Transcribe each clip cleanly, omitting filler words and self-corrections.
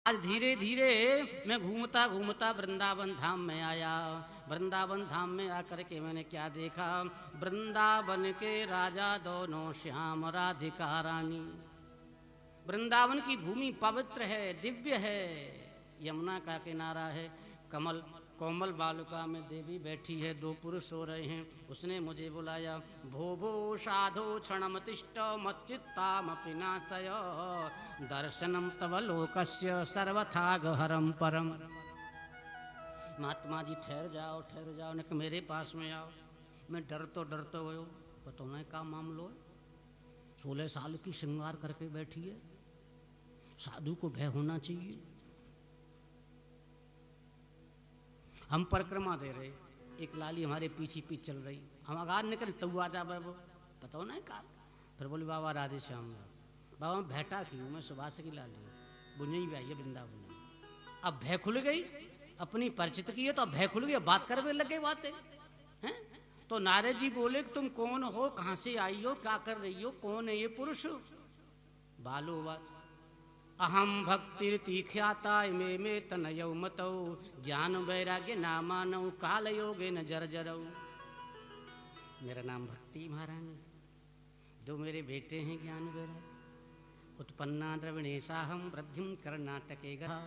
आज धीरे धीरे मैं घूमता घूमता वृंदावन धाम में आया। वृंदावन धाम में आकर के मैंने क्या देखा, वृंदावन के राजा दोनों श्याम राधिका रानी। वृंदावन की भूमि पवित्र है, दिव्य है, यमुना का किनारा है, कमल कोमल बालुका में देवी बैठी है, दो पुरुष सो रहे हैं। उसने मुझे बुलाया, भो भो साधो क्षणमतिष्ठ मच्चित्तामपि नाशय दर्शनम तव लोकस्य सर्वथा गहरम परम। महात्मा जी ठहर जाओ नहीं मेरे पास में आओ। मैं डर तो गयो, पता नहीं का मामलो है। 16 साल की श्रृंगार करके बैठी है, साधु को भय होना चाहिए। हम परिक्रमा दे रहे, एक लाली हमारे पीछे चल रही, हम आगार निकले तब आ जा वो पता नहीं का। फिर बोली बाबा राधे श्याम, बाबा मैं भेटा की हूँ, मैं सुभाष की लाली बुझी भी आई है वृंदावन। अब भय खुल गई, अपनी परिचित की है तो अब भय खुल गई, बात करने लगे बातें हैं। तो नारद जी बोले कि तुम कौन हो, कहाँ से आई हो, क्या कर रही हो, कौन है ये पुरुष। बालो बात अहम भक्तिर्तीख्याता मे मे तनयौ मतौ ज्ञान वैराग्य नामानौ काल योगे न जर्जरौ। मेरा नाम भक्ति महारानी, दो मेरे बेटे हैं ज्ञान वैराग्य। उत्पन्ना द्रविणेशाहम वृद्धिम कर्नाटके गहा।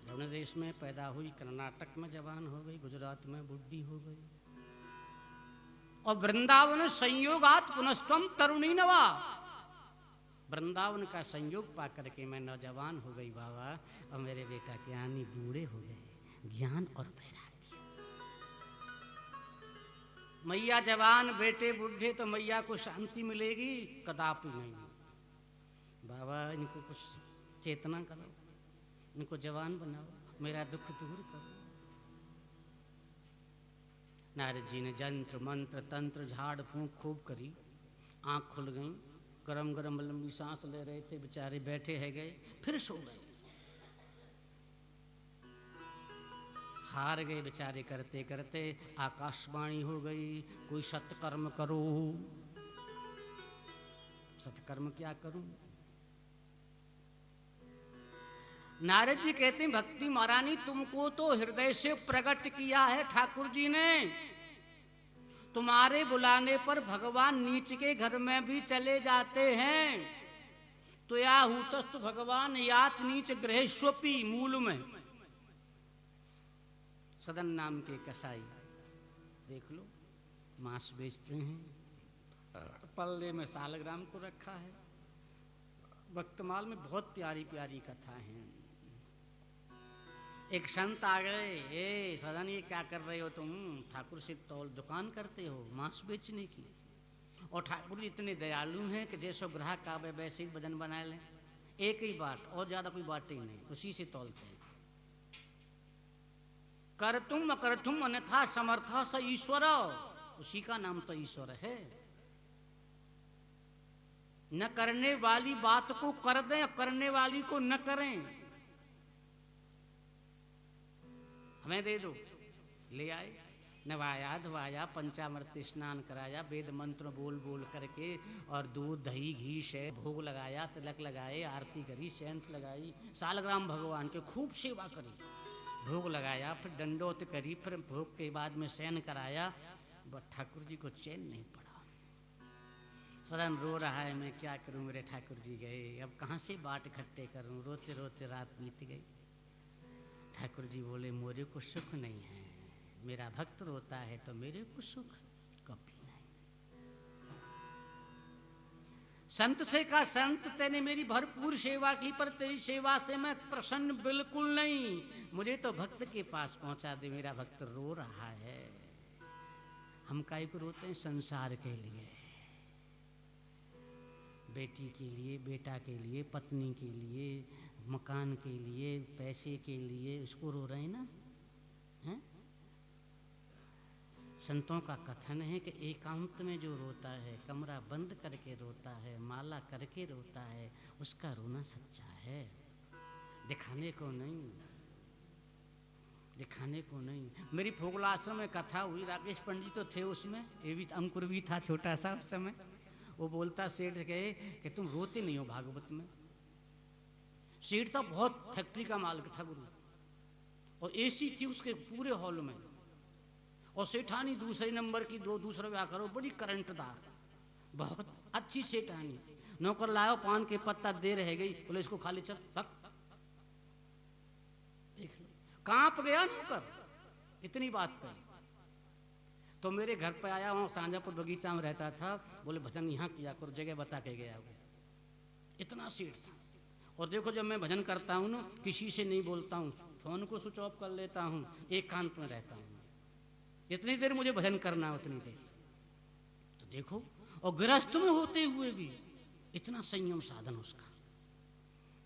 द्रविण देश में पैदा हुई, कर्नाटक में जवान हो गई, गुजरात में बुढ़ी हो गई। और वृंदावन संयोगात पुनस्तम तरुणी नवा। वृंदावन का संयोग पा करके मैं नौजवान हो गई बाबा, और मेरे बेटा ज्ञानी बूढ़े हो गए, ज्ञान और वैराग्य। मैया जवान, बेटे बूढ़े, तो मैया को शांति मिलेगी? कदापि नहीं। बाबा इनको कुछ चेतना करो, इनको जवान बनाओ, मेरा दुख दूर करो। नारद जी ने जंत्र मंत्र तंत्र झाड़ फूंक खूब करी, आंख खुल गई, गरम गरम लंबी सांस ले रहे थे, बेचारे बैठे है गए, फिर सो गए। हार गए बेचारे करते करते। आकाशवाणी हो गई, कोई सत्कर्म करो। सत्कर्म क्या करूं? नारद जी कहते हैं, भक्ति महारानी तुमको तो हृदय से प्रकट किया है ठाकुर जी ने। तुम्हारे बुलाने पर भगवान नीच के घर में भी चले जाते हैं। तो या हुतस्तु भगवान यात नीच गृहेश्वपी। मूल में सदन नाम के कसाई देख लो, मांस बेचते हैं, पल्ले में सालग्राम को रखा है। भक्तमाल में बहुत प्यारी प्यारी कथा है। एक संत आ गए, ए सदन ये क्या कर रहे हो तुम? ठाकुर से तौल दुकान करते हो मांस बेचने की। और ठाकुर जी इतने दयालु हैं कि जैसे ग्राहक आवे वैसे ही वजन बना लें, एक ही बाट, और ज्यादा कोई बात ही नहीं, उसी से तौलते हैं। कर तुम अकर तुम अन्यथा समर्थ स ईश्वर, उसी का नाम तो ईश्वर है। न करने वाली बात को कर दें, करने वाली को न करें। हमें दे दो, ले आए, नवाया धवाया, पंचामृत स्नान कराया, वेद मंत्र बोल बोल करके, और दूध दही घी से भोग लगाया, तिलक लगाए, आरती करी, सेंध लगाई, सालग्राम भगवान के खूब सेवा करी, भोग लगाया, फिर दंडोत करी, फिर भोग के बाद में शयन कराया। बट ठाकुर जी को चैन नहीं पड़ा। सदन रो रहा है, मैं क्या करूं, मेरे ठाकुर जी गए, अब कहाँ से बाट इकट्ठे करूं। रोते रोते रात बीत गई। ठाकुर जी बोले, मोरे को सुख नहीं है, मेरा भक्त रोता है तो मेरे को सुख कभी नहीं। संत से कहा, संत तेने मेरी भरपूर सेवा की, पर तेरी सेवा से मैं प्रसन्न बिल्कुल नहीं, मुझे तो भक्त के पास पहुंचा दे, मेरा भक्त रो रहा है। हम काहे को रोते हैं? संसार के लिए, बेटी के लिए, बेटा के लिए, पत्नी के लिए, मकान के लिए, पैसे के लिए, इसको रो रहे हैं ना, हैं? संतों का कथन है कि एकांत में जो रोता है, कमरा बंद करके रोता है, माला करके रोता है, उसका रोना सच्चा है, दिखाने को नहीं, दिखाने को नहीं। मेरी फोगला आश्रम में कथा हुई, राकेश पंडित तो थे उसमें, ये भी अंकुर भी था छोटा सा उस समय। वो बोलता सेठ गए कि तुम रोते नहीं हो भागवत में। सेठ था, बहुत फैक्ट्री का मालिक था गुरु, और एसी थी उसके पूरे हॉल में, और सेठानी दूसरे नंबर की, दूसरा ब्याह करो, बड़ी करंटदार, बहुत अच्छी सेठानी। नौकर लाओ, पान के पत्ता दे रह गई, बोले इसको खा ले चल, देख लो कांप गया नौकर, इतनी बात पर। तो मेरे घर पे आया, वहाँ सांजापुर बगीचा में रहता था, बोले भजन यहाँ किया करो, जगह बता के गया वो, इतना सेठ था। और देखो जब मैं भजन करता हूँ ना, किसी से नहीं बोलता हूँ, फोन को स्विच ऑफ कर लेता हूँ, एकांत में रहता हूँ, जितनी देर मुझे भजन करना है उतनी देर। तो देखो, और गृहस्थ में होते हुए भी इतना संयम साधन उसका।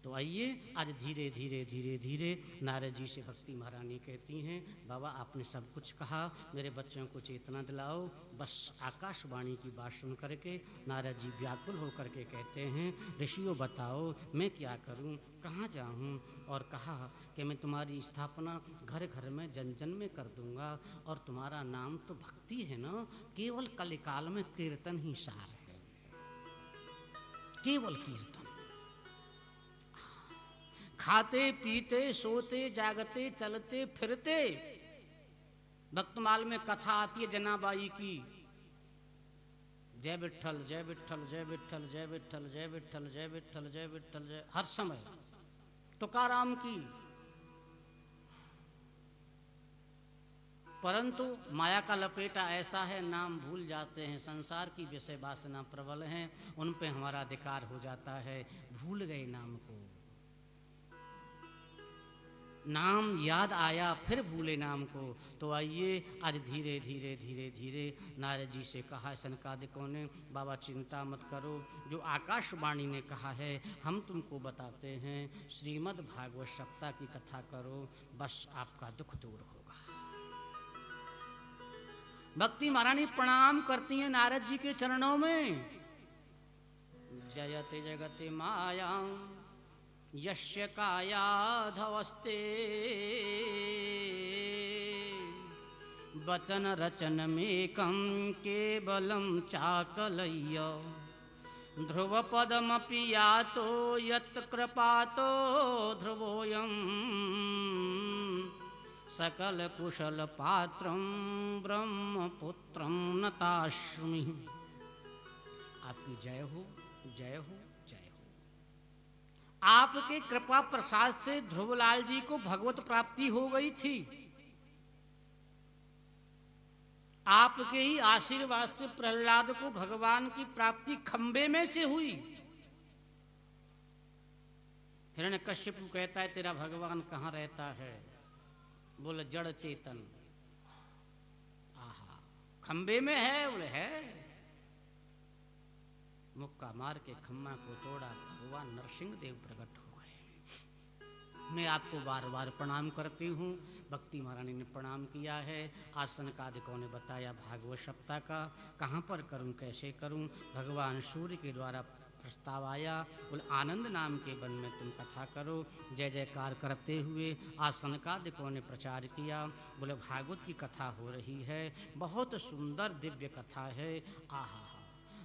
तो आइए आज धीरे धीरे धीरे धीरे नारद जी से भक्ति महारानी कहती हैं, बाबा आपने सब कुछ कहा, मेरे बच्चों को चेतना दिलाओ। बस आकाशवाणी की बात सुन करके नारद जी व्याकुल होकर के कहते हैं, ऋषियों बताओ मैं क्या करूं, कहाँ जाऊं। और कहा कि मैं तुम्हारी स्थापना घर घर में जन जन में कर दूंगा, और तुम्हारा नाम तो भक्ति है ना, केवल कलिकाल में कीर्तन ही सार है, केवल कीर्तन। खाते पीते सोते जागते चलते फिरते, भक्तमाल में कथा आती है जनाबाई की, जय विठ्ठल जय विठ्ठल जय विठ्ठल जय विठ्ठल जय विठ्ठल जय विठ्ठल जय विठ्ठल जय, हर समय तुकाराम की। परंतु माया का लपेटा ऐसा है, नाम भूल जाते हैं, संसार की विषय वासना प्रबल है, उन पे हमारा अधिकार हो जाता है, भूल गए नाम को। नाम याद आया फिर भूले नाम को। तो आइए आज धीरे धीरे धीरे धीरे नारद जी से कहा सनकादिकों ने, बाबा चिंता मत करो, जो आकाशवाणी ने कहा है हम तुमको बताते हैं, श्रीमद् भागवत सप्ताह की कथा करो, बस आपका दुख दूर होगा। भक्ति महारानी प्रणाम करती हैं नारद जी के चरणों में, जयते जगते माया यस्य कायाधवस्ते, वचन रचन मेकं केवलं चाकलय्य, ध्रुव पदमपि यातो यत् कृपातो ध्रुवोऽयं, सकल कुशल पात्रं ब्रह्मपुत्रं नतास्मि। आपकी जय हो, जय हो, जय हो। आपके कृपा प्रसाद से ध्रुवलाल जी को भगवत प्राप्ति हो गई थी, आपके ही आशीर्वाद से प्रहलाद को भगवान की प्राप्ति खंबे में से हुई। हिरण्यकश्यप कहता है तेरा भगवान कहाँ रहता है, बोले जड़ चेतन। आहा, खंबे में है, बोले है। मुक्का मार के खम्मा को तोड़ा, भगवान नरसिंह देव प्रकट हो गए। मैं आपको बार बार प्रणाम करती हूँ, भक्ति महारानी ने प्रणाम किया है, आसन कादिकों ने बताया भागवत सप्ताह का कहाँ पर करूँ, कैसे करूँ। भगवान सूर्य के द्वारा प्रस्ताव आया, बोले आनंद नाम के वन में तुम कथा करो। जय जयकार करते हुए आसनकादिकों ने प्रचार किया, बोले भागवत की कथा हो रही है, बहुत सुंदर दिव्य कथा है। आहा,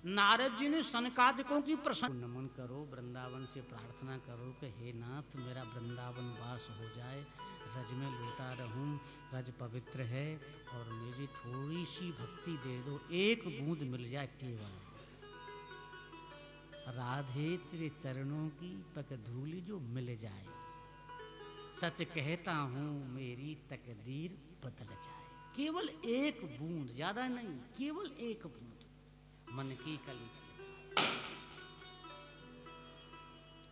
नारद जी ने सनकादिकों की प्रशंसा, नमन करो, वृंदावन से प्रार्थना करो कि हे नाथ मेरा वृंदावन वास हो जाए, रज में लूटा रहूं, रज पवित्र है, और मेरी थोड़ी सी भक्ति दे दो, एक बूंद मिल जाए केवल, राधे तेरे चरणों की पग धूलि जो मिल जाए, सच कहता हूँ मेरी तकदीर बदल जाए। केवल एक बूंद, ज्यादा नहीं, केवल एक बूंद मन की कली।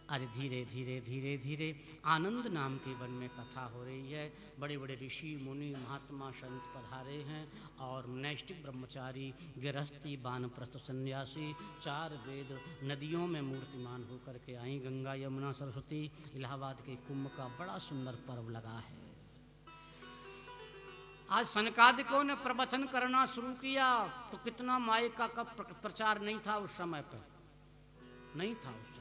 आज धीरे धीरे धीरे धीरे आनंद नाम के वन में कथा हो रही है। बड़े बड़े ऋषि मुनि महात्मा संत पधारे हैं, और नैष्ठिक ब्रह्मचारी गृहस्थी वानप्रस्थ सन्यासी चार वेद नदियों में मूर्तिमान होकर के आई। गंगा यमुना सरस्वती इलाहाबाद के कुंभ का बड़ा सुंदर पर्व लगा है। आज सनकादिकों ने प्रवचन करना शुरू किया, तो कितना माइक का प्रचार नहीं था उस समय पर, नहीं था उस समय।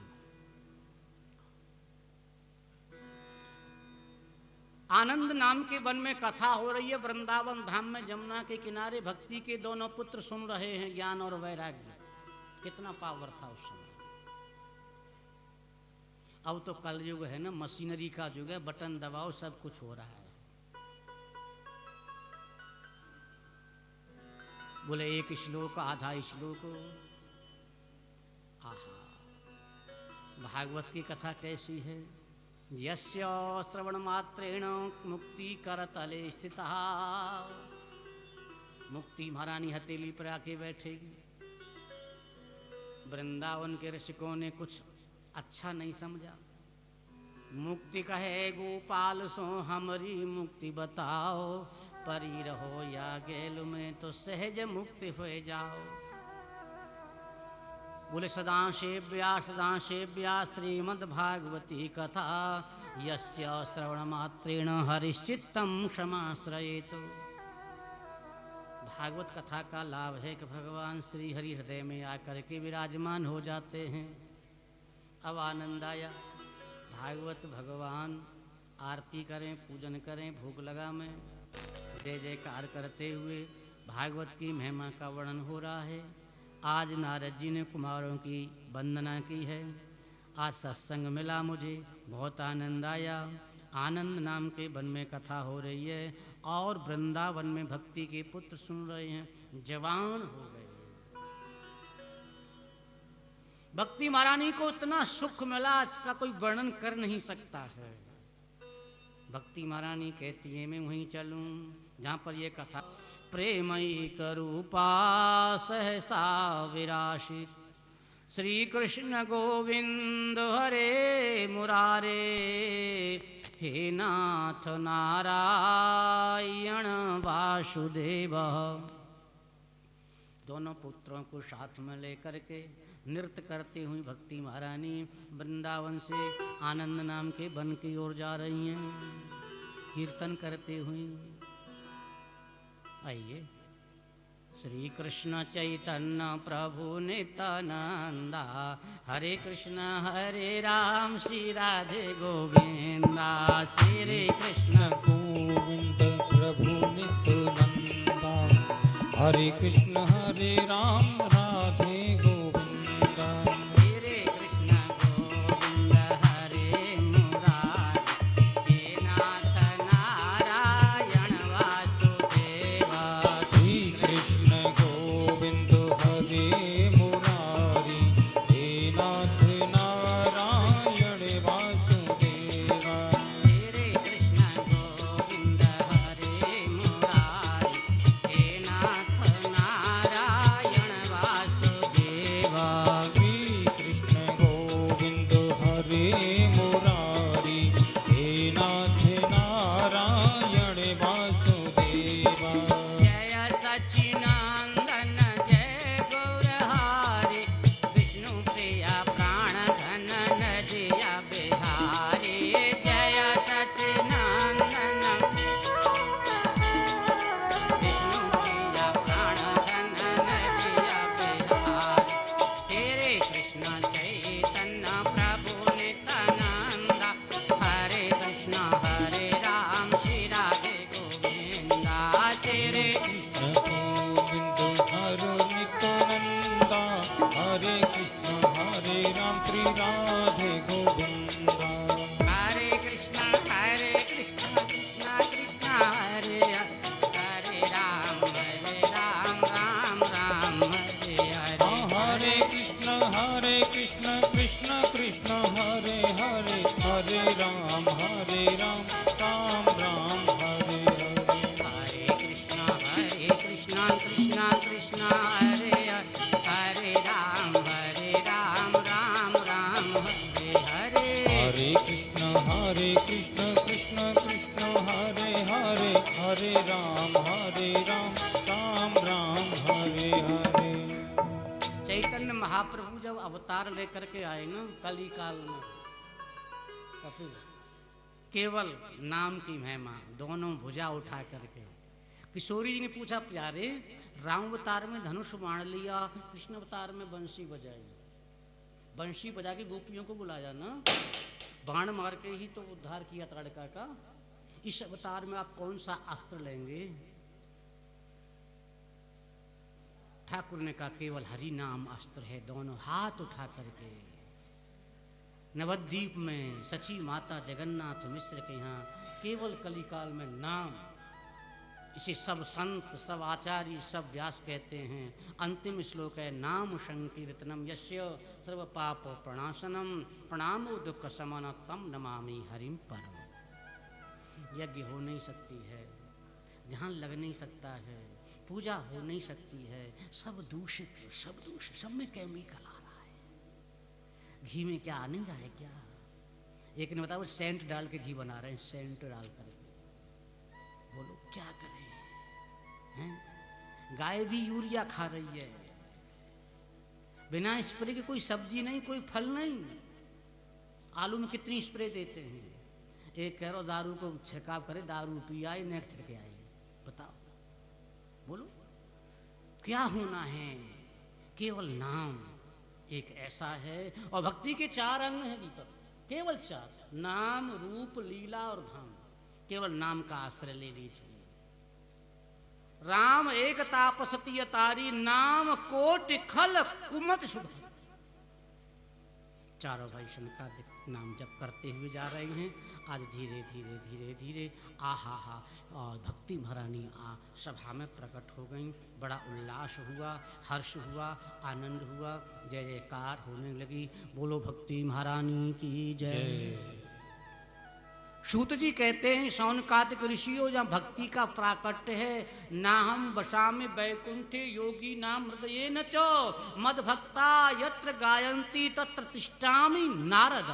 आनंद नाम के वन में कथा हो रही है, वृंदावन धाम में जमुना के किनारे भक्ति के दोनों पुत्र सुन रहे हैं, ज्ञान और वैराग्य। कितना पावर था उस समय। अब तो कल युग है ना, मशीनरी का युग है, बटन दबाओ सब कुछ हो रहा है। बोले एक श्लोक आधा श्लोक, आहा। भागवत की कथा कैसी है? यस्य श्रवण मात्रेण मुक्ति करतले स्थिता, मुक्ति महारानी हथेली पर आके बैठेगी। वृंदावन के ऋषिकों ने कुछ अच्छा नहीं समझा। मुक्ति कहे गोपाल सो हमारी मुक्ति बताओ, परी रहो या गेल में तो सहज मुक्ति हो जाओ। बोले सदाशिव्या श्रीमद् भागवती कथा, यस्य श्रवण मात्रेण हरिश्चित्तम क्षमाश्रयेतु। भागवत कथा का लाभ है कि भगवान श्री हरि हृदय में आकर के विराजमान हो जाते हैं। अब आनंद आया। भागवत भगवान आरती करें, पूजन करें, भोग लगा में जय जयकार करते हुए भागवत की महिमा का वर्णन हो रहा है। आज नारद जी ने कुमारों की वंदना की है। आज सत्संग मिला, मुझे बहुत आनंद आया। आनंद नाम के वन में कथा हो रही है और वृंदावन में भक्ति के पुत्र सुन रहे हैं, जवान हो गए। भक्ति महारानी को इतना सुख मिला, इसका कोई वर्णन कर नहीं सकता है। भक्ति महारानी कहती है मैं वहीं चलूं जहां पर ये कथा। प्रेमयी करूपा सहसा विराशित, श्री कृष्ण गोविंद हरे मुरारे, हे नाथ नारायण वासुदेव। दोनों पुत्रों को साथ में लेकर के नृत्य करती हुई भक्ति महारानी वृंदावन से आनंद नाम के वन की ओर जा रही हैं, कीर्तन करते हुए। आइए। श्री कृष्ण चैतन्य प्रभु नित्यानंदा, हरे कृष्ण हरे राम श्री राधे गोविंदा। श्री कृष्ण गोविंद प्रभु नित्यानंदा, हरे कृष्ण हरे राम राधे गोविंदा। श्री कृष्ण गोविंद हरे मुरारी, हे नाथ नारायण वासुदेवा। श्री कृष्ण गोविंद हरे मुरारी, हे नाथ नारायण वासुदेवा। श्री कृष्ण गोविंद हरे मुरारी, हे नाथ नारायण वासुदेवा। श्री कृष्ण गोविंद हरे मुरारी, हे नाथ नारायण वासुदेवा। जय सच्चिदानंद जय गौरहारी, विष्णु प्रिया प्राण घन नदिया बिहारी। जय सच्चिदानंद विष्णु प्रिया प्राण घन नदिया बिहारी। श्री कृष्ण चैतन्य प्रभु नित्यानंदा, हरे कृष्ण हरे राम श्री राधे गोविंदा। तेरे कृष्ण गोविंद हरे नित्यानंदा, हरे कृष्ण हरे राम श्री राधे गोविंदा। हरे कृष्ण कृष्ण कृष्ण हरे हरे, हरे राम राम राम हरे हरे। हरे कृष्ण कृष्ण कृष्ण हरे हरे, हरे राम राम राम हरे हरे। हरे कृष्ण कृष्ण कृष्ण हरे हरे, हरे राम राम राम हरे हरे। हरे कृष्ण कृष्ण कृष्ण हरे हरे, हरे राम राम हरे हरे। चैतन्य महाप्रभु जब अवतार लेकर के आए ना कली काल में, तो फिर केवल नाम की महिमा, दोनों भुजा उठा करके। किशोरी जी ने पूछा प्यारे, राम अवतार में धनुष बाण लिया, कृष्ण अवतार में बंसी बजाई। बंसी बजा के गोपियों को बुलाया ना, बाण मार के ही तो उद्धार किया लड़का का। इस अवतार में आप कौन सा अस्त्र लेंगे? ठाकुर ने कहा केवल हरि नाम अस्त्र है। दोनों हाथ उठा करके नवद्वीप में सची माता जगन्नाथ मिश्र के यहाँ केवल कलिकाल में नाम, इसे सब संत, सब आचार्य, सब व्यास कहते हैं। अंतिम श्लोक है नाम संकीर्तनम यस्य सर्व पाप प्रणाशनम प्रणामो दुख समन तम नमामि हरिम परम। यज्ञ हो नहीं सकती है, ध्यान लग नहीं सकता है, पूजा हो नहीं सकती है, सब दूषित, सब दूषित, सब में केमिकल आ रहा है। घी में क्या आ नहीं रहा है क्या? एक ने बताया वो सेंट डाल के घी बना रहे हैं, सेंट डाल करके। बोलो क्या करें हैं? गाय भी यूरिया खा रही है, बिना स्प्रे के कोई सब्जी नहीं, कोई फल नहीं। आलू में कितनी स्प्रे देते हैं। एक कह रहा दारू को छिड़काव करे, दारू पी आई, नेक छिड़के आई। बताओ, बोलो क्या होना है? केवल नाम एक ऐसा है, और भक्ति के 4 अंग हैं भीतर, केवल 4, नाम, रूप, लीला और धाम। केवल नाम का आश्रय ले लीजिए। राम एक तापसती अतारी, नाम कोटि खल कुमत शुभ। चारों भाई का नाम जप करते हुए जा रहे हैं। आज धीरे धीरे धीरे धीरे आहा हा और भक्ति महारानी सभा में प्रकट हो गई। बड़ा उल्लास हुआ, हर्ष हुआ, आनंद हुआ, जय जयकार होने लगी। बोलो भक्ति महारानी की जय। सूत जी कहते हैं शौनकादिक ऋषियों, जहाँ भक्ति का प्राकट्य है, ना हम वसामि वैकुंठे योगी नाम हृदये न चो मद भक्ता यत्र गायंती तत्र तिष्ठामि नारद।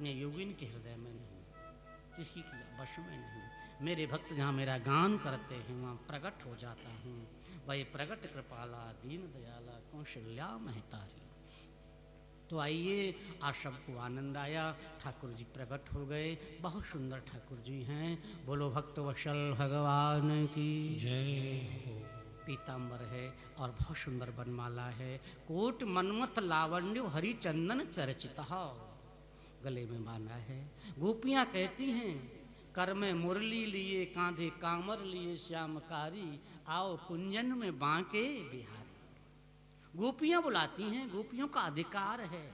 ने योगिन के हृदय में नहीं, किसी के वश में नहीं। मेरे भक्त जहाँ मेरा गान करते हैं वहाँ प्रकट हो जाता हूँ। वही प्रकट कृपाला दीन दयाला कौशल्या महतारी। तो आइए, आज सबको आनंद आया। ठाकुर जी प्रकट हो गए, बहुत सुंदर ठाकुर जी हैं। बोलो भक्त वत्सल भगवान की जय। पीताम्बर है और बहुत सुंदर बनमाला है। कोट मनमथ लावण्य हरिचंदन चर्चित, गले में बांधा है। गोपियाँ कहती हैं कर में मुरली लिए, कांधे कामर लिए श्यामकारी, आओ कुंजन में बांके बिहारी। गोपियां बुलाती हैं, गोपियों का अधिकार है।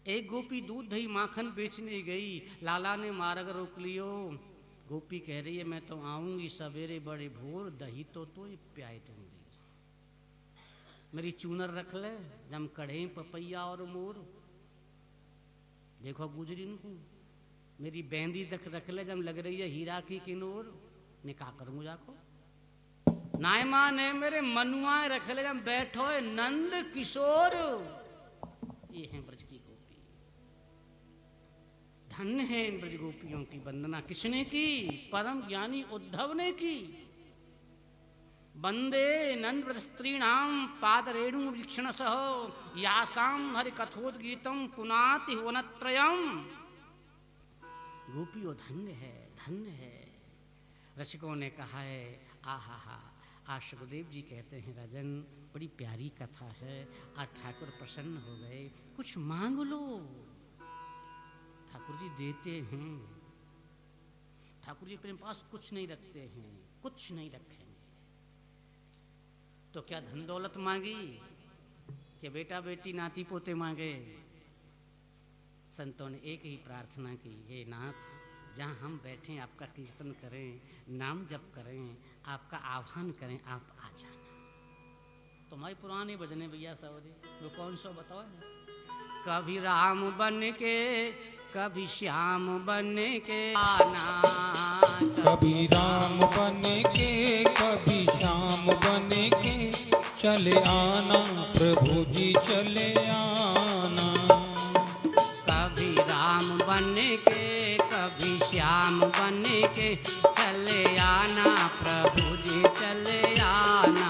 एक गोपी दूध दही माखन बेचने गई, लाला ने मार्ग रोक लियो। गोपी कह रही है मैं तो आऊंगी सवेरे बड़े भोर, दही तो प्याय दूंगी। मेरी चूनर रख ले, जम कढ़े पपैया और मोर। देखो गुजरिन को मेरी बैंदी रख ले, जब लग रही है हीरा की किनोर। निकाह करूंगा जाको नायमा ने मेरे मनुआए रख ले, जब बैठो है नंद किशोर। ये हैं ब्रज की गोपी। धन्य है इन ब्रज गोपियों की वंदना किसने की? परम ज्ञानी उद्धव ने की। वंदे नंद ब्रज स्त्रीणाम पाद रेणु वीक्षण सह, यासाम हरि कथोद्गीतम पुनाति वनत्रयम्। गोपियों धन्य है, धन्य है। रसिकों ने कहा है आहा हा। आज सुखदेव जी कहते हैं राजन बड़ी प्यारी कथा है, आज ठाकुर प्रसन्न हो गए, कुछ मांग लो। ठाकुर जी देते हैं। ठाकुर जी अपने पास कुछ नहीं रखते हैं, कुछ नहीं रखेंगे। तो क्या धन दौलत मांगी कि बेटा बेटी नाती पोते मांगे? संतों ने एक ही प्रार्थना की, हे नाथ जहाँ हम बैठे आपका कीर्तन करें, नाम जप करें, आपका आह्वान करें, आप आ जाना। तुम्हारे पुराने भजने भैया सौदे वो कौन सो बताओ ना। कभी राम बन के कभी श्याम बन के आना, कभी राम बन के कभी श्याम बन के चले आना, प्रभु जी चले आना। कभी राम बन के कभी श्याम बन के चले आना, प्रभु जी चले आना।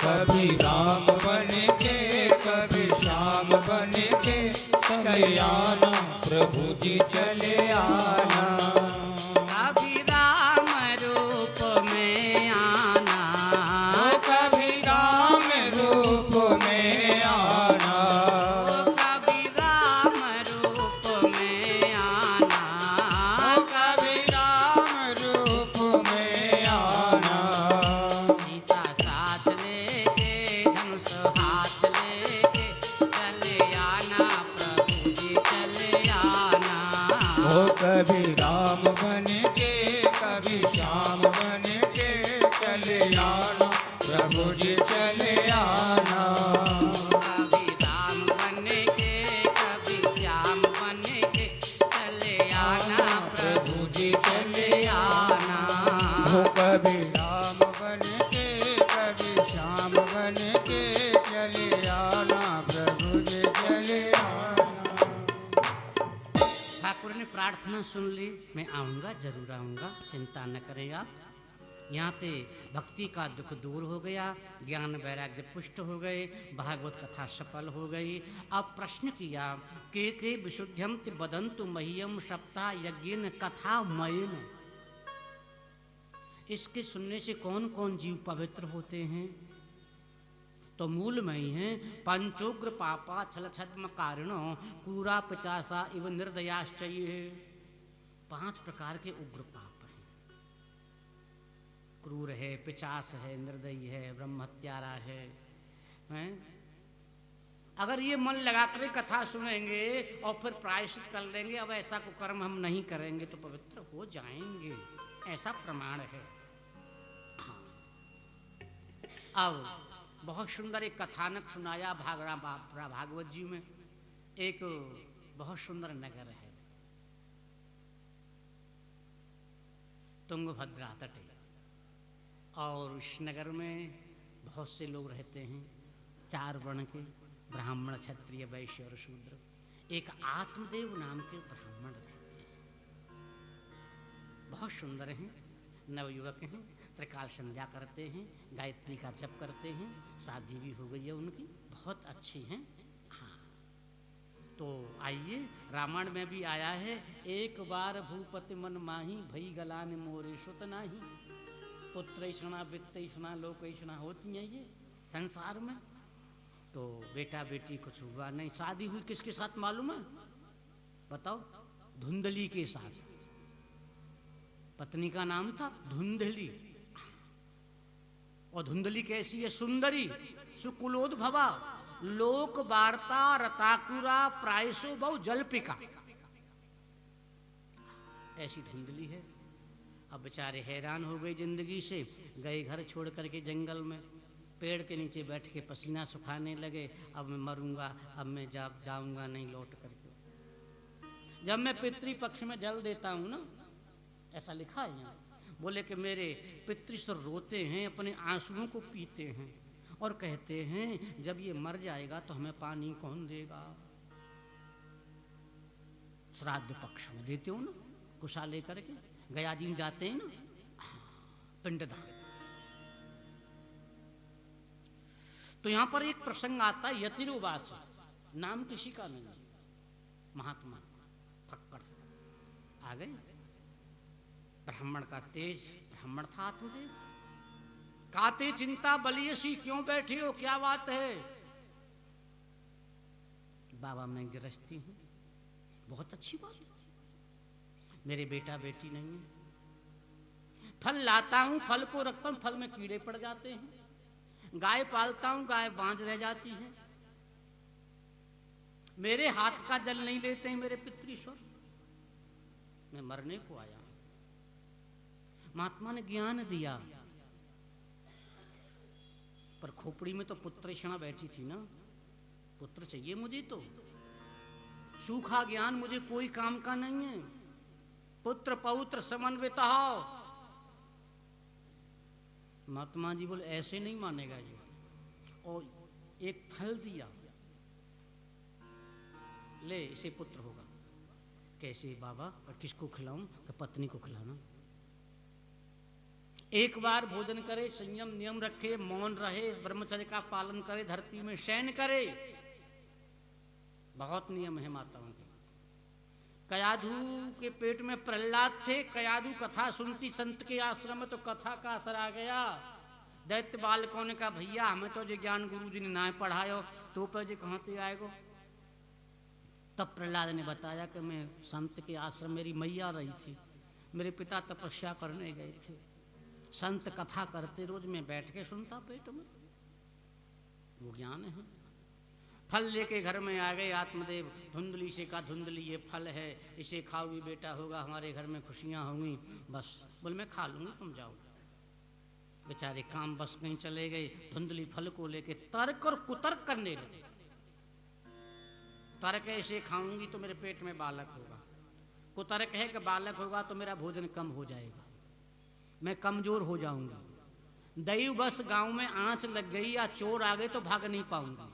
कभी राम बन के कभी श्याम बन के चले आना, प्रभु जी चले आना। कभी राम रूप में आना, कभी राम रूप में आना, कभी राम रूप में आना, कभी राम रूप में आना। सीता साथ लेके धनुष हाथ लेके चले आना, हो कभी राम बन के कभी श्याम बन के चले आना प्रभु जी चले आना। कभी राम बने के कभी श्याम बने के चले आना प्रभु जी चले आना। हो कभी राम बन के कभी श्याम बन के चले आना प्रभु जी चले आना। ठाकुर ने प्रार्थना सुन ली, मैं आऊँगा, जरूर आऊँगा, चिंता न करें आप। यहाँ पे भक्ति का दुख दूर हो गया, ज्ञान वैराग्य पुष्ट हो गए, भागवत कथा सफल हो गई। अब प्रश्न किया के विशुद्ध्यम बदंतु मह्यम सप्ताह यज्ञ कथा मयन। इसके सुनने से कौन कौन जीव पवित्र होते हैं? तो मूल में ही है पंचोग्र पापा छल छद्म कारणो क्रूरा पिचासा इव निर्दयाश्चर्य। 5 प्रकार के उग्र पाप हैं। क्रूर है, पिचास है, निर्दयी है, ब्रह्म हत्यारा है, हैं? अगर ये मन लगा कर कथा सुनेंगे और फिर प्रायश्चित कर लेंगे, अब ऐसा को कर्म हम नहीं करेंगे तो पवित्र हो जाएंगे, ऐसा प्रमाण है। हाँ। अब बहुत सुंदर एक कथानक सुनाया भागवत जी में। एक बहुत सुंदर नगर है तुंगभद्रा तटे, और इस नगर में बहुत से लोग रहते हैं, 4 वर्ण के, ब्राह्मण क्षत्रिय वैश्य और शूद्र। एक आत्मदेव नाम के ब्राह्मण रहते हैं, बहुत सुंदर हैं, नवयुवक हैं, त्रिकाल संध्या करते हैं, गायत्री का जप करते हैं, शादी भी हो गई है उनकी, बहुत अच्छी हैं। हाँ, तो आइए, रामायण में भी आया है, एक बार भूपति मन माही भई गलान मोरे सुत नाही। पुत्रैषणा वित्तैषणा लोकैषणा होती हैं ये संसार में। तो बेटा बेटी कुछ हुआ नहीं, शादी हुई किसके साथ मालूम है? बताओ, धुंधली के साथ। पत्नी का नाम था धुंधली, और धुंधली कैसी है? सुंदरी, सुकुलोद्भवा, लोक वार्ता रताकुरा प्रायसो बहु जल्पिका, ऐसी धुंधली है। अब बेचारे हैरान हो गए जिंदगी से, गए घर छोड़ करके जंगल में, पेड़ के नीचे बैठ के पसीना सुखाने लगे। अब मैं मरूंगा, अब मैं जाऊंगा नहीं लौट करके। जब मैं पितृपक्ष में जल देता हूं ना, ऐसा लिखा है यहाँ, बोले कि मेरे पितृस्वर रोते हैं, अपने आंसुओं को पीते हैं और कहते हैं जब ये मर जाएगा तो हमें पानी कौन देगा? श्राद्ध पक्ष में देते हो ना, कुशा लेकर के गया जी में जाते हैं ना, पिंडदान। तो यहां पर एक प्रसंग आता है, यतिरुवाच, नाम किसी का नहीं, महात्मा फक्कड़ आ गए। ब्राह्मण का तेज, ब्राह्मण था आत्मदेव। काते चिंता बलियसी, क्यों बैठे हो, क्या बात है? बाबा मैं गृहस्थी हूं। बहुत अच्छी बात, मेरे बेटा बेटी नहीं है। फल लाता हूं, फल को रखता हूं, फल में कीड़े पड़ जाते हैं। गाय पालता हूं, गाय बांझ रह जाती है। मेरे हाथ का जल नहीं लेते हैं मेरे पितृश्वर। मैं मरने को आया हूं। महात्मा ने ज्ञान दिया, पर खोपड़ी में तो पुत्रैषणा बैठी थी ना, पुत्र चाहिए मुझे। तो सूखा ज्ञान मुझे कोई काम का नहीं है। पुत्र पौत्र समन्वित हो। महात्मा जी बोले ऐसे नहीं मानेगा ये, और एक फल दिया, ले इसे पुत्र होगा। कैसे बाबा? और किसको खिलाऊं? तो पत्नी को खिलाना। एक बार भोजन करे, संयम नियम रखे, मौन रहे, ब्रह्मचर्य का पालन करे, धरती में शयन करे। बहुत नियम है माताओं के। कयाधु के पेट में प्रहलाद थे, कयाधु कथा सुनती संत के आश्रम में, तो कथा का असर आ गया। दैत्य बालकों ने कहा भैया हमें तो जो ज्ञान गुरु जी ने ना पढ़ायो, तो पर जी कहाँ से आएगो? तब प्रहलाद ने बताया कि मैं संत के आश्रम, मेरी मैया रही थी, मेरे पिता तपस्या करने गए थे, संत कथा करते रोज, मैं बैठ के सुनता पेट में, वो ज्ञान है। फल लेके घर में आ गए आत्मदेव। धुंधली से कहा, धुंधली ये फल है, इसे खाओगी बेटा होगा, हमारे घर में खुशियाँ होंगी। बस बोल मैं खा लूँगी, तुम जाओ। बेचारे काम बस कहीं चले गए। धुंधली फल को लेके तर्क और कुतर्क करने लगे। तर्क है इसे खाऊंगी तो मेरे पेट में बालक होगा, कुतर्क है कि बालक होगा तो मेरा भोजन कम हो जाएगा, मैं कमजोर हो जाऊंगा। दैव बस गांव में आंच लग गई या चोर आ गए तो भाग नहीं पाऊंगी,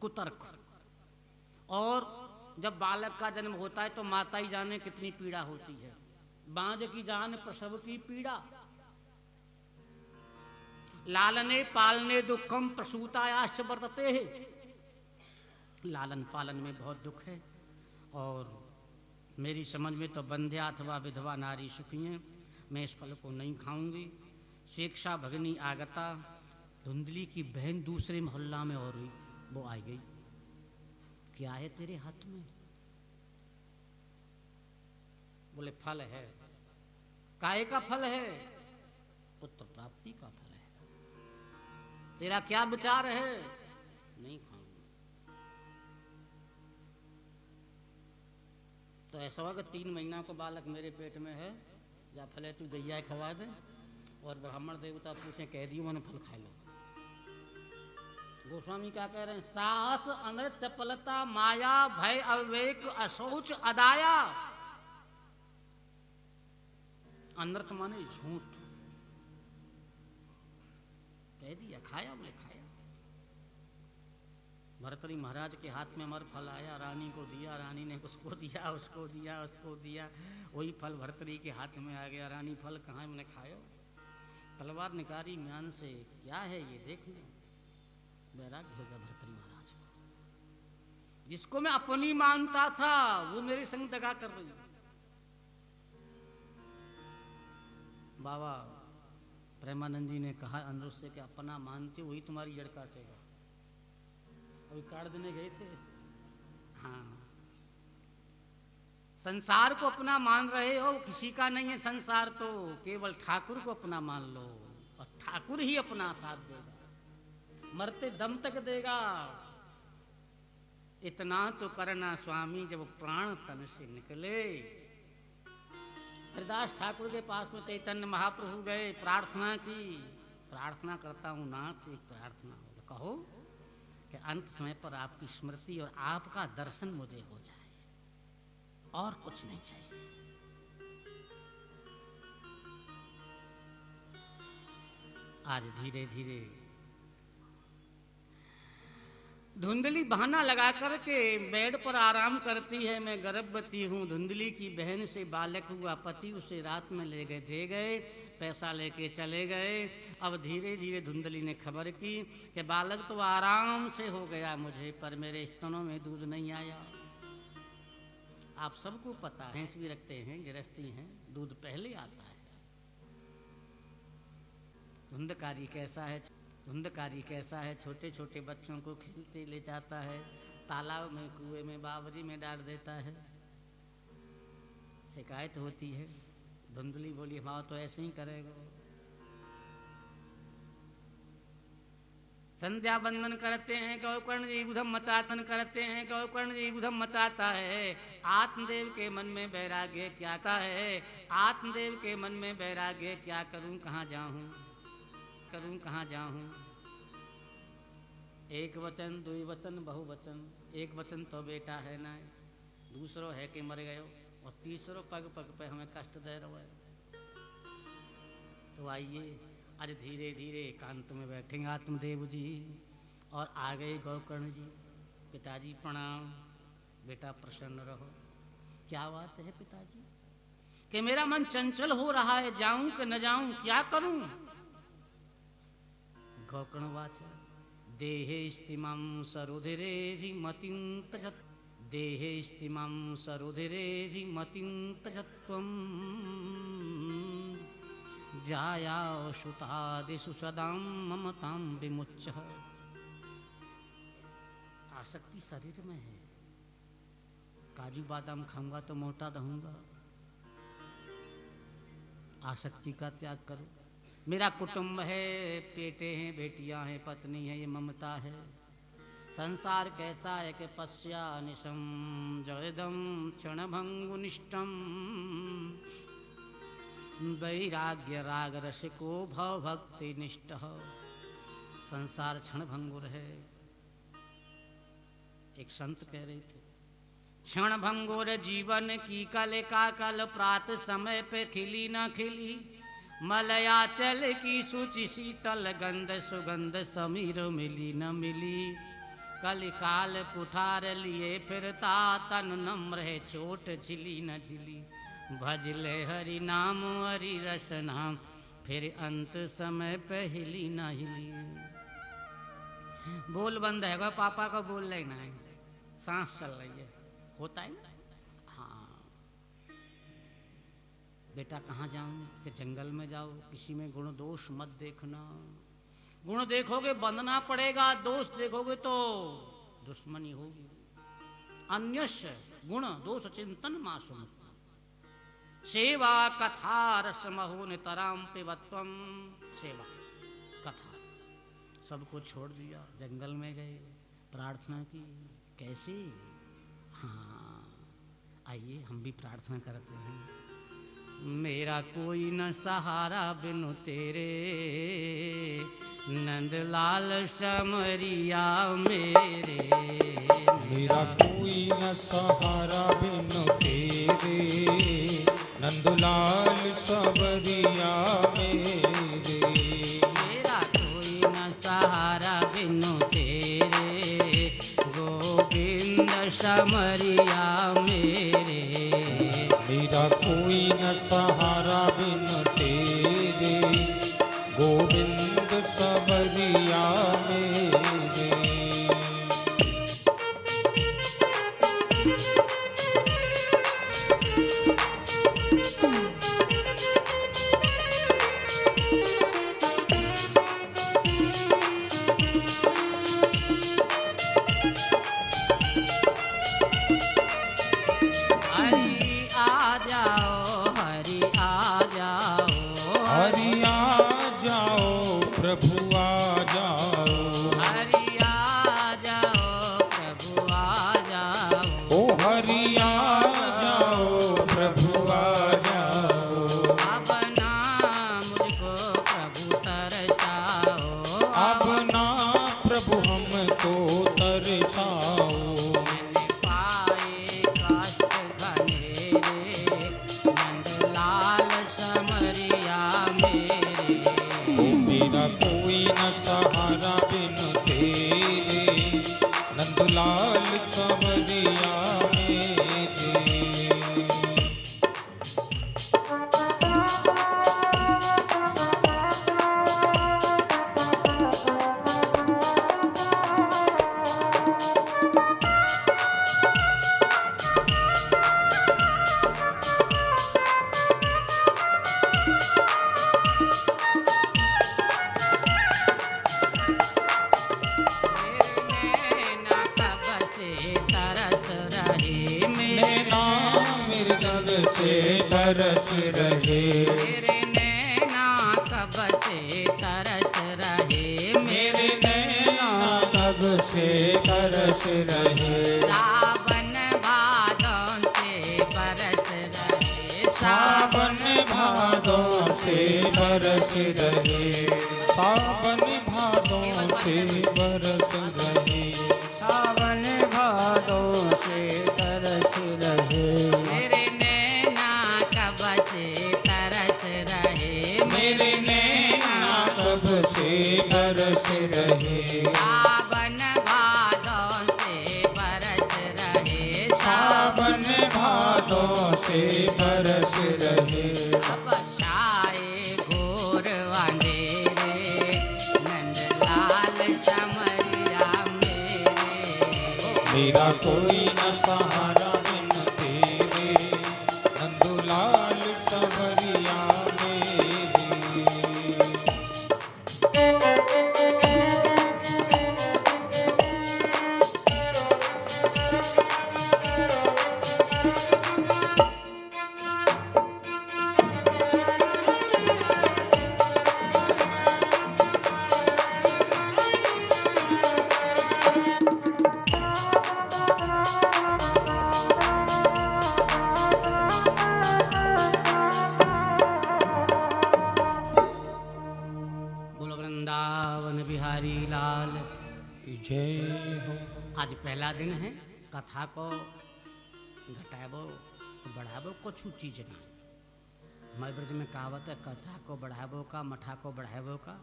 कुतर्क। और जब बालक का जन्म होता है तो माता ही जाने कितनी पीड़ा होती है। बांझ की जान प्रसव की पीड़ा, लालने पालने दुखम प्रसूतायाश्च वर्तते है। लालन पालन में बहुत दुख है। और मेरी समझ में तो बंध्या अथवा विधवा नारी सुखी हैं। मैं इस फल को नहीं खाऊंगी। शिक्षा भगनी आगता, धुंधली की बहन दूसरे मोहल्ला में और हुई, वो आई गई। क्या है तेरे हाथ में? बोले फल है। काय का फल है? पुत्र प्राप्ति का फल है। तेरा क्या विचार है? नहीं खाऊंगा। तो ऐसा होगा 3 महीना को बालक मेरे पेट में है, जा फल है तू गैया खवा दे, और ब्राह्मण देवता पूछे कह दियो मैंने फल खा लो। गोस्वामी क्या कह रहे हैं? साहस अनर्थ चपलता माया भय अविवेक अशौच अदाया। अनर्थ माने झूठ। कह दिया, खाया, बोले खाया। भरतरी महाराज के हाथ में अमर फल आया, रानी को दिया, रानी ने उसको दिया, उसको दिया, उसको दिया। वही फल भरतरी के हाथ में आ गया। रानी फल कहाँ है? मैंने खायो। तलवार निकाली म्यान से, क्या है ये देख लो। वैराग्य हो गया भरतरी महाराज को। जिसको मैं अपनी मानता था वो मेरे संग दगा कर रही। बाबा प्रेमानंद जी ने कहा अनुरुद्ध से कि अपना मानते वही तुम्हारी जड़ काटेगा। अभी काट देने गए थे। हाँ, संसार को अपना मान रहे हो, किसी का नहीं है संसार, तो केवल ठाकुर को अपना मान लो और ठाकुर ही अपना साथ देगा, मरते दम तक देगा। इतना तो करना स्वामी जब प्राण तन से निकले। हरिदास ठाकुर के पास में चैतन्य महाप्रभु गए, प्रार्थना की। प्रार्थना करता हूँ नाथ, एक प्रार्थना हो, कहो कि अंत समय पर आपकी स्मृति और आपका दर्शन मुझे हो जाए, और कुछ नहीं चाहिए। आज धीरे धीरे धुंधली बहाना लगा कर के बेड पर आराम करती है। मैं गर्भवती हूँ। धुंधली की बहन से बालक हुआ, पति उसे रात में ले गए, दे गए, पैसा लेके चले गए। अब धीरे धीरे धुंधली ने खबर की कि बालक तो आराम से हो गया मुझे, पर मेरे स्तनों में दूध नहीं आया। आप सबको पता है, भैंस भी रखते हैं, गृहस्थी हैं, दूध पहले आता है। धुंधकारी कैसा है? धुंधकारी कैसा है? छोटे छोटे बच्चों को खेलते ले जाता है, तालाब में, कुएं में, बावरी में डाल देता है। शिकायत होती है। धुंधली बोली हमारा तो ऐसे ही करेगा। संध्या बंदन करते हैं, गौकर्ण जी बुधम मचातन करते हैं, गौकर्ण जी बुधम मचाता है। आत्मदेव के मन में वैराग्य क्या का है? आत्मदेव के मन में वैराग्य क्या? करूं कहाँ जाऊं, करूं कहाँ जाऊं। एक वचन, दुई वचन, बहुवचन। एक वचन तो बेटा है ना, दूसरो है कि मर गयो, और तीसरो पग पग पे हमें कष्ट दे रहा है। तो आइए आज धीरे धीरे एकांत में बैठेंगे आत्मदेव जी। और आ गए गौकर्ण जी। पिताजी प्रणाम, बेटा प्रसन्न रहो। क्या बात है पिताजी? कि मेरा मन चंचल हो रहा है, जाऊं कि न जाऊं, क्या करूं? गौकर्ण वाचा देहे स्तिमं सरुधिरेऽभिमतिं तजत्, देहे स्तिमं सरुधिरेऽभिमतिं तजत्वं, जायाव सुतादिषु सदां ममतां विमुच्य। आसक्ति शरीर में है। काजू बादाम खाऊंगा तो मोटा रहूंगा। आसक्ति का त्याग करो। मेरा कुटुंब है, बेटे हैं, बेटियां हैं, पत्नी है, ये ममता है। संसार कैसा है कि पश्या निशम जगदम क्षणभंगुनिष्ठम वैराग्य राग रसिको भव भक्ति निष्ठ। संसार क्षणभंगुर है। एक संत कह रहे थे, क्षण भंगुर जीवन की कल का कल, प्रात समय पे खिली न खिली, मलयाचल की सूचि शीतल गंध, सुगंध समीर मिली न मिली। कल काल कुठार लिए फिरता तन, नम्र है चोट झिली न झिली। भजले हरि नाम हरि रस नाम, फिर अंत समय पे हिली न हिली। बोल बंद है, पापा को बोल लेना है, सांस चल रही है, होता है ना। हाँ बेटा कहाँ जाऊं, कि जंगल में जाओ, किसी में गुण दोष मत देखना। गुण देखोगे बंधना पड़ेगा, दोष देखोगे तो दुश्मनी होगी। अन्यस्य गुण दोष चिंतन मासुम, सेवा कथा रस महो नितराम पिबत्वम। सेवा कथा सब कुछ छोड़ दिया, जंगल में गए, प्रार्थना की। कैसे? हाँ आइए हम भी प्रार्थना करते हैं। मेरा कोई न सहारा बिनु तेरे, नंदलाल समरिया मेरे। मेरा कोई न सहारा बिनु तेरे, नंदलाल समरिया मेरे। मेरा कोई न सहारा बिनु तेरे, गोविंद समरिया मेरे। मेरा कोई न सहारा बिनु तेरे, गोविंद समरिया मेरे। तरस रहे, मेरे नैना कब से तरस रहे, मेरे नैना कब से तरस रहे। सावन भादों से बरस रहे, सावन भादों से बरस रहे, सावन भादों से बरस रहे, सावन भादों से तरस रहे। मेरे नैना कब से तरस रहे, मेरे नैना कब से तरस रहे, सावन भादों से बरस रहे, सावन भादों से बरस रहे। अब छाए घोर अंधेरे, नंदलाल समरिया मेरे। मेरा कोई न सहारा बिन तेरे, नंदलाल समरिया मेरे। जय हो। आज पहला दिन है, कथा को घटाबो बढ़ाबो कुछ चीज ना। हमारे ब्रज में कहावत है, कथा को बढ़ाबो का मठा को बढ़ाबो का,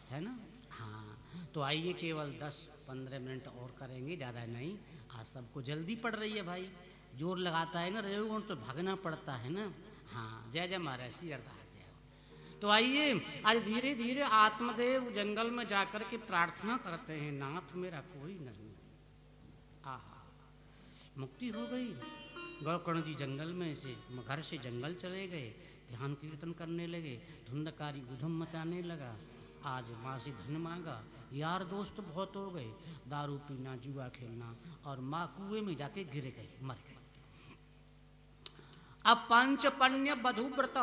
है ना। हाँ, तो आइए केवल 10-15 मिनट और करेंगे, ज़्यादा नहीं। आज सबको जल्दी पड़ रही है भाई, जोर लगाता है ना रविगुण तो भागना पड़ता है ना। हाँ, जय जय महाराज, श्री अरदास जय हो। तो आइए आज धीरे धीरे आत्मदेव जंगल में जाकर के प्रार्थना करते हैं, नाथ मेरा कोई नहीं। आहा, मुक्ति हो गई। गौकर्ण जी जंगल में से घर से जंगल चले गए, ध्यान कीर्तन करने लगे, धुंधकारी उधम मचाने लगा। आज माँ से धन मांगा, यार दोस्त बहुत हो गए, दारू पीना जुआ खेलना, और माँ कुएं में जाके गिर गई, मर गई। अब पंचपन्य बधु व्रत,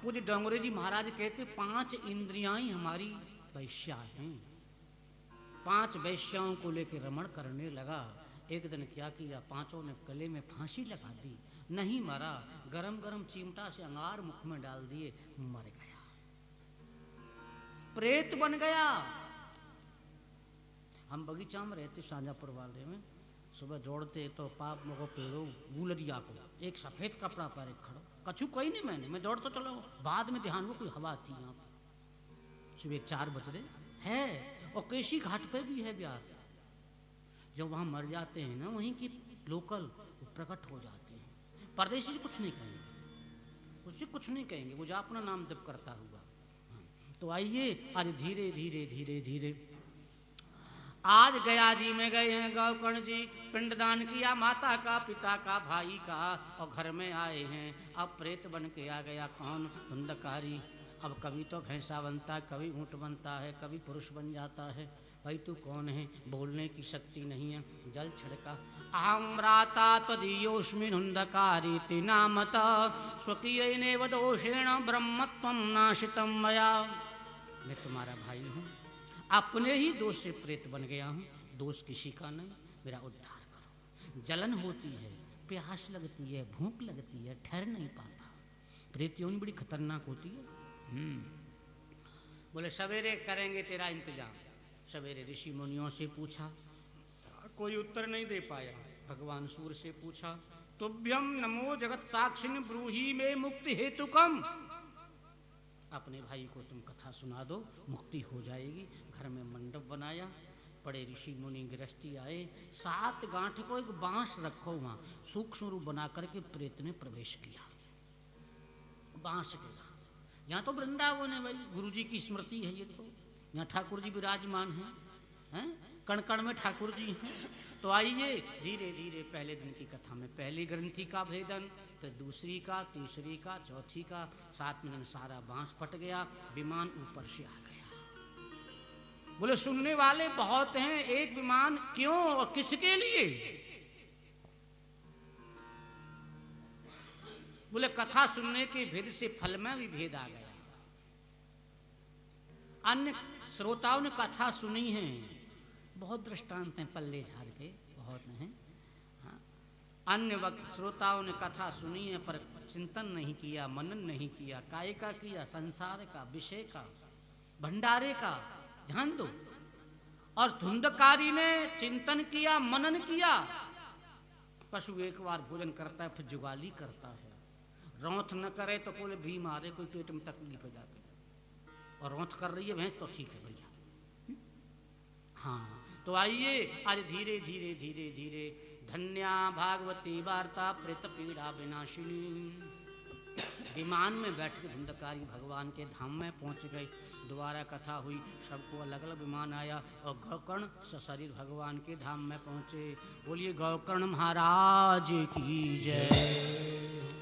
पूज्य डोंगरे जी महाराज कहते 5 इंद्रियां हमारी वैश्या हैं। 5 वैश्याओं को लेकर रमण करने लगा। एक दिन क्या किया, 5 ने गले में फांसी लगा दी, नहीं मरा, गरम गरम चिमटा से अंगार मुख में डाल दिए, मर गया, प्रेत बन गया। हम बगीचा में रहते शाहजहाँपुर वाले में, सुबह दौड़ते तो पाप मोको पेड़ो गुलरिया को एक सफेद कपड़ा पहने खड़ो, कछु कोई नहीं, मैं दौड़ तो चलो, बाद में ध्यान को कोई हवा थी यहाँ पर। सुबह 4 बज रहे है, और केशी घाट पे भी है ब्याह। जो वहाँ मर जाते हैं ना, वहीं की लोकल प्रकट हो जाते हैं। परदेशी से कुछ नहीं कहेंगे, उससे कुछ नहीं कहेंगे, वो जा अपना नाम जप करता हुआ। तो आइए आज धीरे धीरे धीरे धीरे आज गया जी में गए हैं गौकर्ण जी, पिंडदान किया माता का, पिता का, भाई का, और घर में आए हैं। अब प्रेत बन के आ गया कौन, धुंधकारी। अब कभी तो भैंसा बनता है, कभी ऊँट बनता है, कभी पुरुष बन जाता है। भाई तू कौन है, बोलने की शक्ति नहीं है। जल छिड़का, अहम राता त्वदीयोऽस्मिन् धुंधकारीति नामत, स्वकीयैनेव दोषेण ब्रह्मत्वं नाशितं मया। मैं तुम्हारा भाई हूँ, अपने ही दोष से प्रेत बन गया हूँ, दोष किसी का नहीं, मेरा उद्धार करो। जलन होती है, प्यास लगती है, भूख लगती है, ठहर नहीं पाता। प्रेत योनि बड़ी खतरनाक होती है। बोले सवेरे करेंगे तेरा इंतजाम। सवेरे ऋषि मुनियों से पूछा, कोई उत्तर नहीं दे पाया। भगवान सूर्य से पूछा, तुभ्यम नमो जगत साक्षिण ब्रूहि में मुक्ति हेतु कम। अपने भाई को तुम कथा सुना दो, मुक्ति हो जाएगी। घर में मंडप बनाया, बड़े ऋषि मुनि गृहस्थी आए। 7 गांठ को एक बांस रखो, वहाँ सूक्ष्म रूप बना करके प्रेत ने प्रवेश किया। बांस के यहाँ तो वृंदावन है भाई, गुरु जी की स्मृति है ये। तो यहाँ ठाकुर जी विराजमान हैं, कण कण में ठाकुर जी हैं। तो आइए धीरे धीरे पहले दिन की कथा में पहली ग्रंथि का भेदन, फिर दूसरी का, तीसरी का, चौथी का, 7वें दिन सारा बांस फट गया, विमान ऊपर से आ गया। बोले सुनने वाले बहुत हैं, एक विमान क्यों और किसके लिए? बोले कथा सुनने के भेद से फल में भी भेद आ गया। अन्य श्रोताओं ने कथा सुनी है, बहुत दृष्टांत हैं पल्ले झाड़ के, बहुत हैं। हाँ, अन्य वक्त श्रोताओं ने कथा सुनी है पर चिंतन नहीं किया, मनन नहीं किया। काय का किया? संसार का, विषय का, भंडारे का। ध्यान दो। और धुंधकारी ने चिंतन किया, मनन किया। पशु एक बार भोजन करता है फिर जुगाली करता है। रौंथ न करे तो बोले भी मारे, कोई पेट में तकलीफ हो जाती है। और रौंथ कर रही है भैंस तो ठीक है भैया। हाँ, तो आइए आज धीरे धीरे धीरे धीरे धन्या भागवती वार्ता प्रेत पीड़ा विनाशिनी। विमान में बैठ के धुंधकारी भगवान के धाम में पहुंच गए। दोबारा कथा हुई, सबको अलग अलग विमान आया और गौकर्ण सशरीर भगवान के धाम में पहुंचे। बोलिए गौकर्ण महाराज की जय।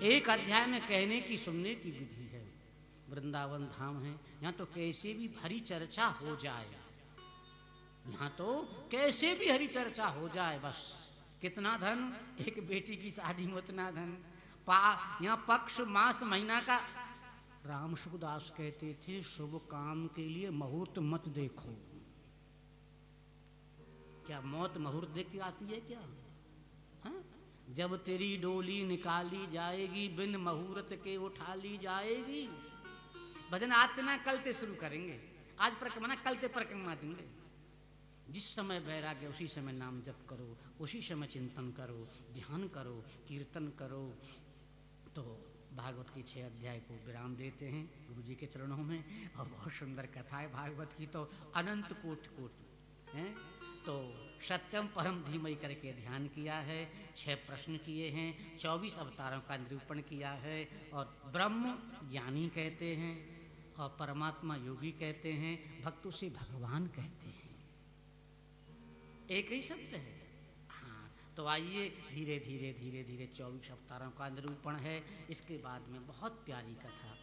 एक अध्याय में कहने की सुनने की विधि है। वृंदावन धाम है, यहाँ तो कैसे भी हरी चर्चा हो जाए, यहाँ तो कैसे भी हरी चर्चा हो जाए। बस कितना धन, एक बेटी की शादी में उतना धन। यहाँ पक्ष मास महीना का। राम सुखदास कहते थे शुभ काम के लिए मुहूर्त मत देखो। क्या मौत मुहूर्त देख के आती है क्या? हा? जब तेरी डोली निकाली जाएगी बिन मुहूर्त के उठा ली जाएगी। भजन आज ना कल से शुरू करेंगे, आज परिक्रमा कल से परिक्रमा देंगे। जिस समय वैराग्य उसी समय नाम जप करो, उसी समय चिंतन करो, ध्यान करो, कीर्तन करो। तो भागवत की 6 अध्याय को विराम देते हैं गुरु जी के चरणों में। और बहुत सुंदर कथा है भागवत की, तो अनंत कोट कोट हैं। तो सत्यम परम धीमहि करके ध्यान किया है, 6 प्रश्न किए हैं, 24 अवतारों का निरूपण किया है। और ब्रह्म ज्ञानी कहते हैं और परमात्मा योगी कहते हैं, भक्त उसे भगवान कहते हैं। एक ही शब्द है। हाँ, तो आइए धीरे धीरे धीरे धीरे 24 अवतारों का निरूपण है। इसके बाद में बहुत प्यारी कथा